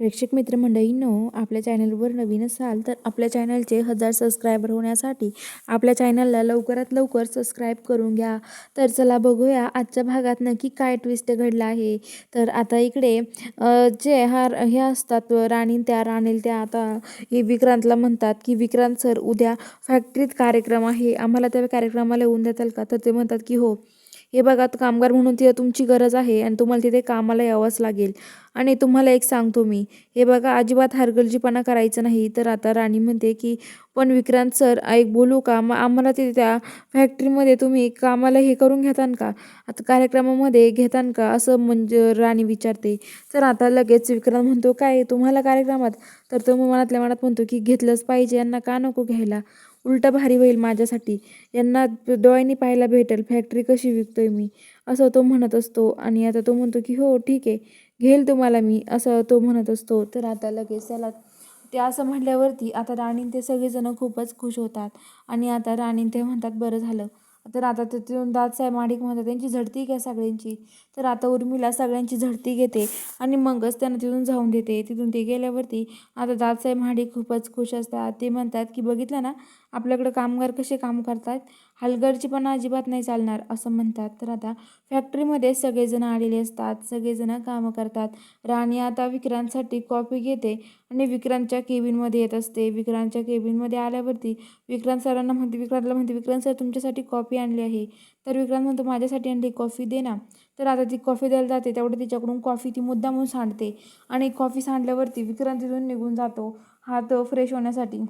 प्रेक्षक मित्रमंडळींनो, आपल्या चॅनलवर नवीन असाल तर आपल्या चॅनलचे 1000 सबस्क्रायबर होण्यासाठी आपल्या चॅनलला लवकरात लवकर सबस्क्राईब करून घ्या. तर चला बघूया आजच्या भागात नक्की काय ट्विस्ट घडला आहे. तर आता इकडे जे हे असतात राणील त्या आता हे विक्रांतला म्हणतात की विक्रांत सर, उद्या फॅक्टरीत कार्यक्रम आहे, आम्हाला त्या कार्यक्रमाला येऊन देताल का? तर ते म्हणतात की हो, हे बघा कामगार म्हणून तिथे तुमची गरज आहे आणि तुम्हाला तिथे कामाला यावंच लागेल. आणि तुम्हाला एक सांगतो मी, हे बघा अजिबात हलगर्जीपणा करायचं नाही. तर आता राणी म्हणते की पण विक्रांत सर, ऐक बोलू का, आम्हाला ते त्या फॅक्टरीमध्ये तुम्ही कामाला हे करून घेतान का, आता कार्यक्रमामध्ये घेतान का, असं म्हणजे राणी विचारते. तर आता लगेच विक्रांत म्हणतो काय तुम्हाला कार्यक्रमात? तर तो मनातल्या मनात म्हणतो की घेतलंच पाहिजे, यांना का नको घ्यायला, उलटं भारी होईल माझ्यासाठी, यांना डोळ्यांनी पाहायला भेटेल फॅक्टरी कशी विकतोय मी, असं तो म्हणत असतो. आणि आता तो म्हणतो की हो ठीक आहे, घेईल तुम्हाला मी, असं तो म्हणत असतो. तर आता लगेच त्याला ते असं म्हटल्यावरती आता राणी ते सगळेजण खूपच खुश होतात. आणि आता राणी ते म्हणतात बरं झालं. तर आता तिथून दादासाहेब महाडिक म्हणतात त्यांची झडती घ्या सगळ्यांची. तर आता उर्मिला सगळ्यांची झडती घेते आणि मगच त्यांना तिथून जाऊन देते. तिथून ते गेल्यावरती आता दादासाहेब महाडिक खूपच खुश असतात. ते म्हणतात की बघितलं ना, आपल्याकडे कामगार कसे काम करतात, हलगर्जीपणा अजिबात नाही चालणार, असं म्हणतात. तर आता फॅक्टरीमध्ये सगळेजण आलेले असतात, सगळेजण कामं करतात. राणी आता विक्रांतसाठी कॉफी घेते आणि विक्रांतच्या केबिनमध्ये येत असते. विक्रांतच्या केबिनमध्ये आल्यावरती विक्रांतला म्हणते विक्रांत सर, तुमच्यासाठी कॉफी आणली आहे. तर विक्रांत म्हणतो माझ्यासाठी आणली कॉफी, दे ना. तर आता ती कॉफी द्यायला जाते तेवढं तिच्याकडून कॉफी ती मुद्दामून सांडते. आणि कॉफी सांडल्यावरती विक्रांत तिथून निघून जातो हात फ्रेश होण्यासाठी.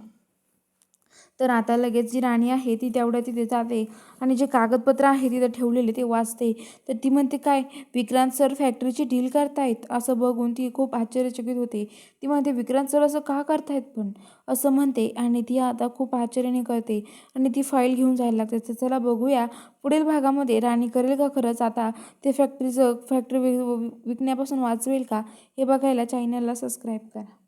तर आता लगेच जी राणी आहे ती तेवढ्या तिथे जाते आणि जे कागदपत्र आहे तिथे ठेवलेले ते वाचते. तर ती म्हणते काय, विक्रांत सर फॅक्टरीची डील करतायत, असं बघून ती खूप आश्चर्यचकित होते. ती म्हणते विक्रांत सर असं का करतायत पण, असं म्हणते. आणि ती आता खूप आश्चर्याने करते आणि ती फाईल घेऊन जायला लागते. तर चला बघूया पुढील भागामध्ये राणी करेल का खरंच आता ते फॅक्टरी विकण्यापासून वाचवेल का, हे बघायला चॅनलला सबस्क्राईब करा.